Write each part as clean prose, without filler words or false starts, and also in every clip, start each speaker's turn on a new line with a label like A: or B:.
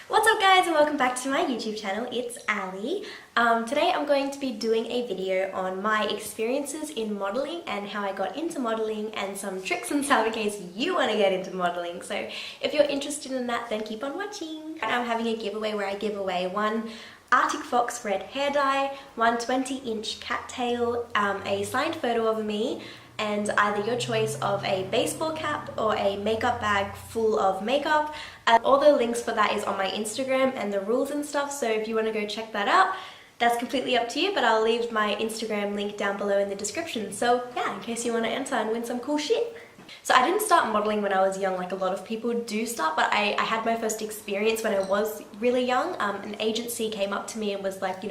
A: What's up guys and welcome back to my YouTube channel, it's Ali. Today I'm going to be doing a video on my experiences in modeling and how I got into modeling and some tricks and stuff in case you want to get into modeling. So if you're interested in that, then keep on watching. I'm having a giveaway where I give away one Arctic Fox red hair dye, one 20-inch cattail, a signed photo of me, and either your choice of a baseball cap or a makeup bag full of makeup. All the links for that is on my Instagram and the rules and stuff, so if you want to go check that out, that's completely up to you, but I'll leave my Instagram link down below in the description. So yeah, in case you want to enter and win some cool shit. So I didn't start modeling when I was young like a lot of people do start, but I had my first experience when I was really young. An agency came up to me and was like,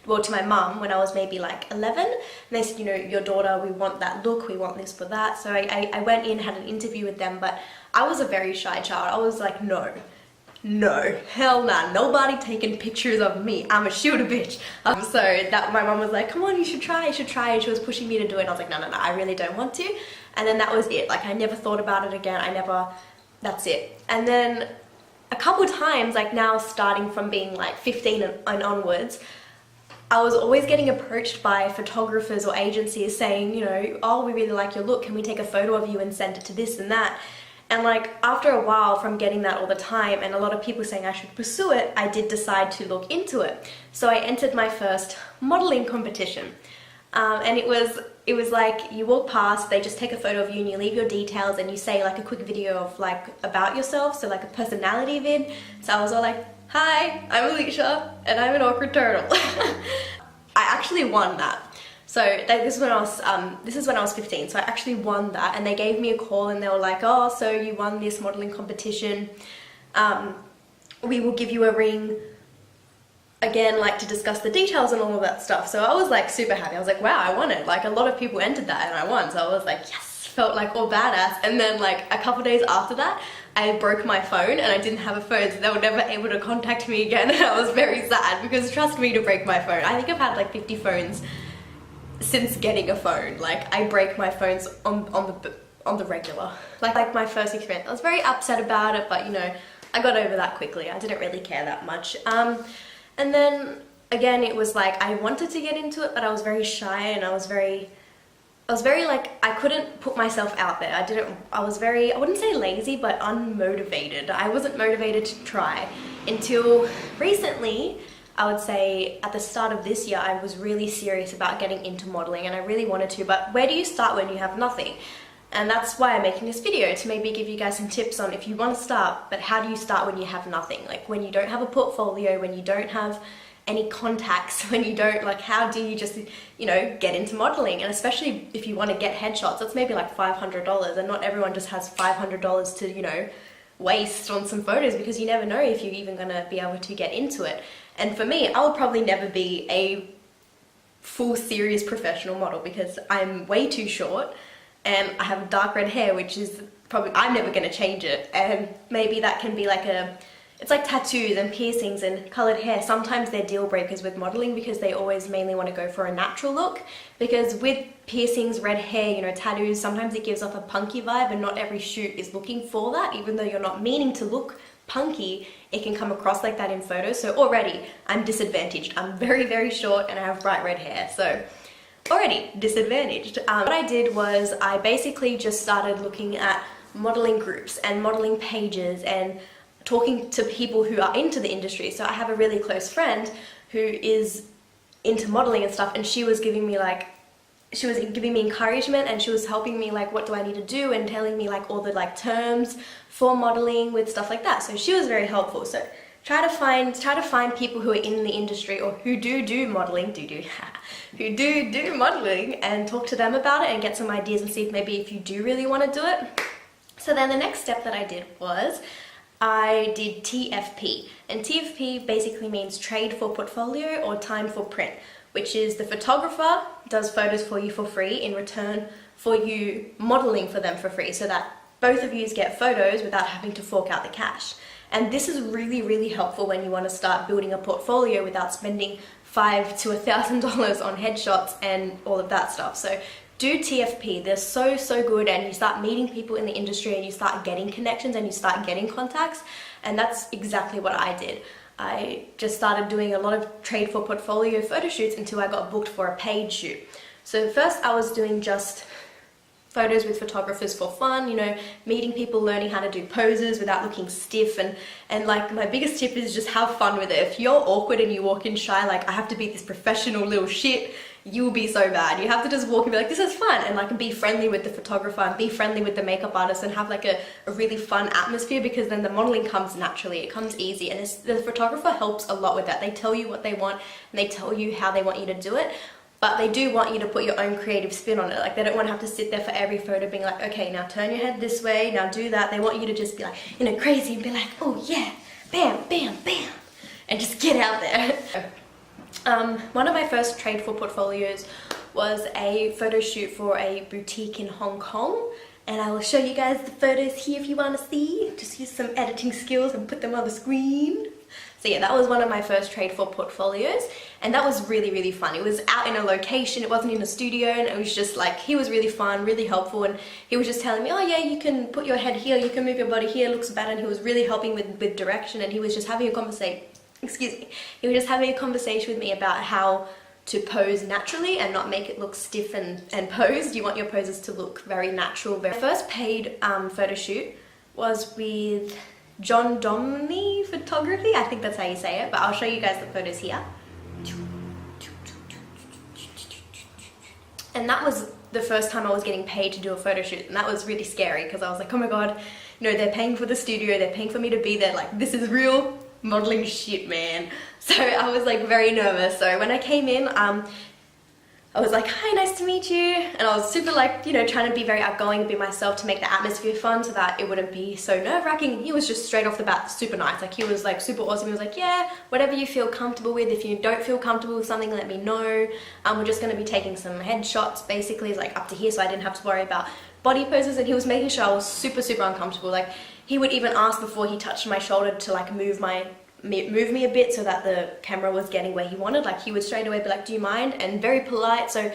A: well, to my mum when I was maybe like 11, and they said, your daughter, we want that look, we want this for that. So I went in, had an interview with them, but I was a very shy child. I was like, no, hell nah, nobody taking pictures of me. I'm a shooter bitch. So that my mum was like, come on, you should try. And she was pushing me to do it, and I was like, no, I really don't want to. And then that was it. Like, I never thought about it again. That's it. And then a couple times, like now starting from being like 15 and onwards, I was always getting approached by photographers or agencies saying, oh, we really like your look. Can we take a photo of you and send it to this and that? And like after a while from getting that all the time and a lot of people saying I should pursue it, I did decide to look into it. So I entered my first modeling competition. And it was like you walk past, they just take a photo of you and you leave your details and you say like a quick video of like about yourself, so like a personality vid. So I was all like, hi, I'm Alicia and I'm an awkward turtle. I actually won that. So this is when I was 15, so I actually won that, and they gave me a call and they were like, oh, so you won this modeling competition, we will give you a ring again, like to discuss the details and all of that stuff. So I was like super happy. I was like, wow, I won it. Like a lot of people entered that and I won, so I was like, yes, felt like all badass. And then like a couple days after that, I broke my phone and I didn't have a phone, so they were never able to contact me again, and I was very sad because trust me, to break my phone, I think I've had like 50 phones since getting a phone. Like I break my phones on the regular. Like my first experience, I was very upset about it, but I got over that quickly. I didn't really care that much. And then again, it was like I wanted to get into it, but I was very shy and I was very like, I couldn't put myself out there. I was very, I wouldn't say lazy, but unmotivated. I wasn't motivated to try until recently. I would say at the start of this year, I was really serious about getting into modeling and I really wanted to, but where do you start when you have nothing? And that's why I'm making this video, to maybe give you guys some tips on if you want to start, but how do you start when you have nothing? Like when you don't have a portfolio, when you don't have any contacts, when you don't, like how do you just, get into modeling? And especially if you want to get headshots, that's maybe like $500, and not everyone just has $500 to, waste on some photos, because you never know if you're even going to be able to get into it. And for me, I would probably never be a full serious professional model because I'm way too short and I have dark red hair, which is probably, I'm never going to change it. And maybe that can be like it's like tattoos and piercings and colored hair. Sometimes they're deal breakers with modeling because they always mainly want to go for a natural look, because with piercings, red hair, tattoos, sometimes it gives off a punky vibe, and not every shoot is looking for that. Even though you're not meaning to look punky, it can come across like that in photos. So already I'm disadvantaged. I'm very, very short and I have bright red hair, so already disadvantaged. What I did was I basically just started looking at modeling groups and modeling pages and talking to people who are into the industry. So I have a really close friend who is into modeling and stuff, and she was giving me encouragement, and she was helping me like, what do I need to do, and telling me like all the like terms for modeling with stuff like that. So she was very helpful. So try to find people who are in the industry or who do modeling, who do modeling, and talk to them about it and get some ideas and see if you do really want to do it. So then the next step that I did was I did TFP, and TFP basically means trade for portfolio or time for print, which is the photographer does photos for you for free in return for you modeling for them for free, so that both of you get photos without having to fork out the cash. And this is really, really helpful when you want to start building a portfolio without spending $500 to $1,000 on headshots and all of that stuff. So do TFP. They're so good, and you start meeting people in the industry and you start getting connections and you start getting contacts, and that's exactly what I did. I just started doing a lot of trade for portfolio photo shoots until I got booked for a paid shoot. So first I was doing just photos with photographers for fun, you know, meeting people, learning how to do poses without looking stiff, and like my biggest tip is just have fun with it. If you're awkward and you walk in shy, like I have to be this professional little shit, you will be so bad. You have to just walk and be like, this is fun, and like be friendly with the photographer and be friendly with the makeup artist and have like a really fun atmosphere, because then the modeling comes naturally, it comes easy, and the photographer helps a lot with that. They tell you what they want and they tell you how they want you to do it. But they do want you to put your own creative spin on it. Like they don't want to have to sit there for every photo being like, okay, now turn your head this way, now do that. They want you to just be like, you know, crazy and be like, oh yeah, bam, bam, bam, and just get out there. One of my first trade for portfolios was a photo shoot for a boutique in Hong Kong. And I will show you guys the photos here if you want to see. Just use some editing skills and put them on the screen. So yeah, that was one of my first trade for portfolios, and that was really fun. It was out in a location, it wasn't in a studio, and it was just like, he was really fun, really helpful, and he was just telling me, oh yeah, you can put your head here, you can move your body here, it looks better, and he was really helping with direction, and he was just having a conversation, he was just having a conversation with me about how to pose naturally and not make it look stiff and posed. You want your poses to look very natural. My first paid photo shoot was with John Domney Photography, I think that's how you say it, but I'll show you guys the photos here. And that was the first time I was getting paid to do a photo shoot, and that was really scary because I was like, oh my god, you know, they're paying for the studio, they're paying for me to be there, like this is real modeling shit, man. So I was like very nervous. So when I came in, I was like, hi, nice to meet you. And I was super like, you know, trying to be very outgoing and be myself to make the atmosphere fun so that it wouldn't be so nerve-wracking. He was just straight off the bat super nice. Like he was like super awesome. He was like, yeah, whatever you feel comfortable with. If you don't feel comfortable with something, let me know. We're just going to be taking some headshots basically, like up to here, so I didn't have to worry about body poses. And he was making sure I was super uncomfortable. Like he would even ask before he touched my shoulder to like move me a bit so that the camera was getting where he wanted. Like he would straight away be like, do you mind? And very polite. So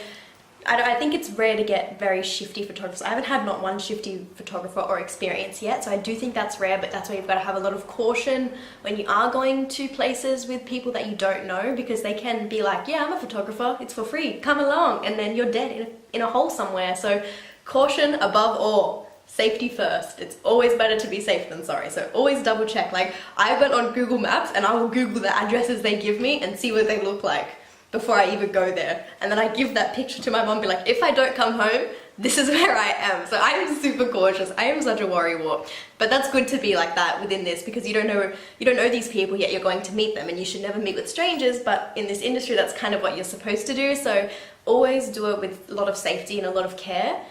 A: I think it's rare to get very shifty photographers. I haven't had not one shifty photographer or experience yet, so I do think that's rare, but that's why you've got to have a lot of caution when you are going to places with people that you don't know, because they can be like, yeah, I'm a photographer, it's for free, come along, and then you're dead in a hole somewhere. So caution above all. Safety first. It's always better to be safe than sorry. So always double check. Like I went on Google Maps and I will Google the addresses they give me and see what they look like before I even go there. And then I give that picture to my mom, be like, if I don't come home, this is where I am. So I am super cautious. I am such a worrywart. But that's good to be like that within this, because you don't know these people yet you're going to meet them, and you should never meet with strangers, but in this industry that's kind of what you're supposed to do. So always do it with a lot of safety and a lot of care.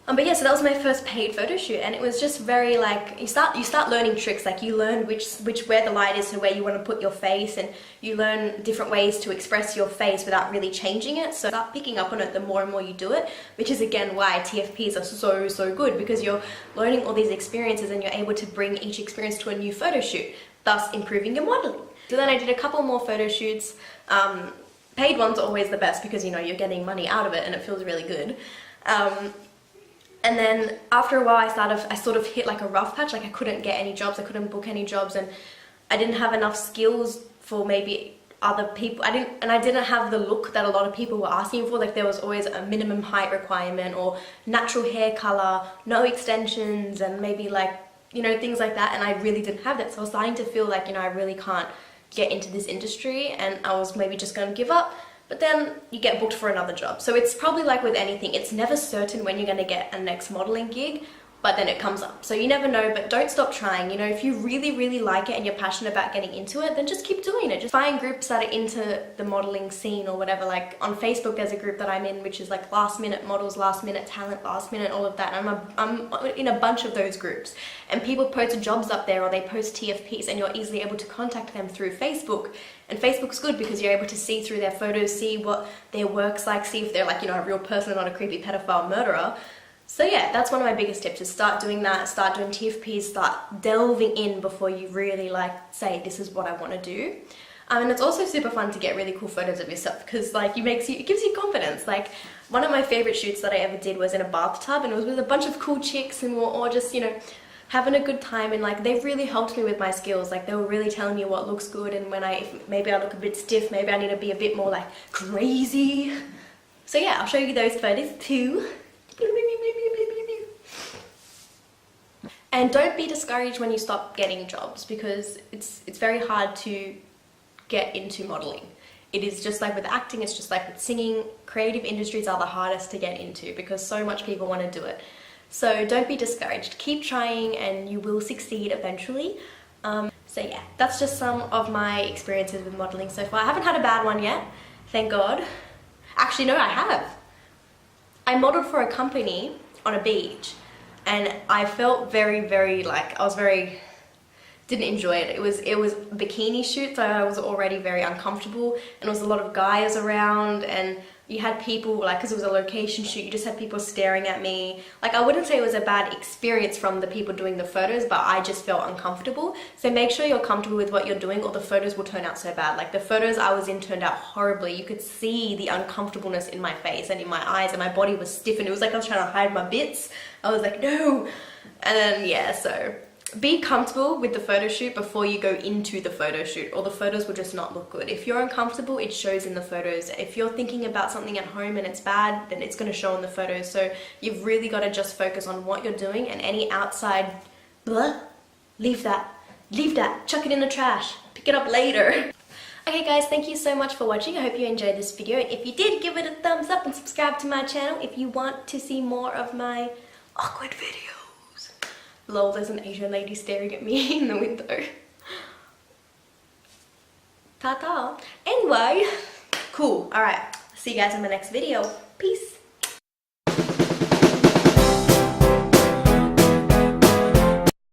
A: But yeah, so that was my first paid photo shoot, and it was just very like, you start learning tricks. Like you learn where the light is and where you want to put your face, and you learn different ways to express your face without really changing it. So start picking up on it the more and more you do it, which is again why TFPs are so good, because you're learning all these experiences and you're able to bring each experience to a new photo shoot, thus improving your modeling. So then I did a couple more photo shoots. Paid ones are always the best because, you know, you're getting money out of it and it feels really good. And then after a while I sort of hit like a rough patch. Like I couldn't get any jobs, I couldn't book any jobs, and I didn't have enough skills for maybe other people. I didn't have the look that a lot of people were asking for. Like there was always a minimum height requirement or natural hair color, no extensions, and maybe like, you know, things like that, and I really didn't have that. So I was starting to feel like, you know, I really can't get into this industry, and I was maybe just going to give up. But then you get booked for another job. So it's probably like with anything, it's never certain when you're going to get a next modeling gig, but then it comes up. So you never know, but don't stop trying. You know, if you really like it and you're passionate about getting into it, then just keep doing it. Just find groups that are into the modeling scene or whatever. Like on Facebook, there's a group that I'm in, which is like last minute models, last minute talent, last minute, all of that. And I'm in a bunch of those groups, and people post jobs up there or they post TFPs, and you're easily able to contact them through Facebook. And Facebook's good because you're able to see through their photos, see what their work's like, see if they're like, you know, a real person, not a creepy pedophile murderer. So yeah, that's one of my biggest tips, is start doing that, start doing TFPs, start delving in before you really like say, this is what I want to do. And it's also super fun to get really cool photos of yourself because like it gives you confidence. Like one of my favorite shoots that I ever did was in a bathtub, and it was with a bunch of cool chicks, and we were all just, you know, having a good time, and like they've really helped me with my skills. Like they were really telling me what looks good, and when if maybe I look a bit stiff, maybe I need to be a bit more like crazy. So yeah, I'll show you those photos too. And don't be discouraged when you stop getting jobs, because it's very hard to get into modeling. It is just like with acting, it's just like with singing. Creative industries are the hardest to get into because so much people want to do it. So don't be discouraged. Keep trying and you will succeed eventually. So yeah, that's just some of my experiences with modeling so far. I haven't had a bad one yet, thank God. Actually, no, I have. I modeled for a company on a beach, and I felt very like, didn't enjoy it. It was a bikini shoot, so I was already very uncomfortable, and there was a lot of guys around, and you had people, like, because it was a location shoot, you just had people staring at me. Like, I wouldn't say it was a bad experience from the people doing the photos, but I just felt uncomfortable. So make sure you're comfortable with what you're doing, or the photos will turn out so bad. Like the photos I was in turned out horribly. You could see the uncomfortableness in my face and in my eyes, and my body was stiff, and it was like I was trying to hide my bits. I was like, no. And then yeah, so be comfortable with the photo shoot before you go into the photo shoot, or the photos will just not look good. If you're uncomfortable, it shows in the photos. If you're thinking about something at home and it's bad, then it's going to show in the photos. So you've really got to just focus on what you're doing, and any outside blah, leave that, chuck it in the trash, pick it up later. Okay guys, thank you so much for watching. I hope you enjoyed this video. If you did, give it a thumbs up and subscribe to my channel if you want to see more of my awkward videos. Lol, there's an Asian lady staring at me in the window. Ta-ta. Anyway, cool. Alright, see you guys in my next video. Peace.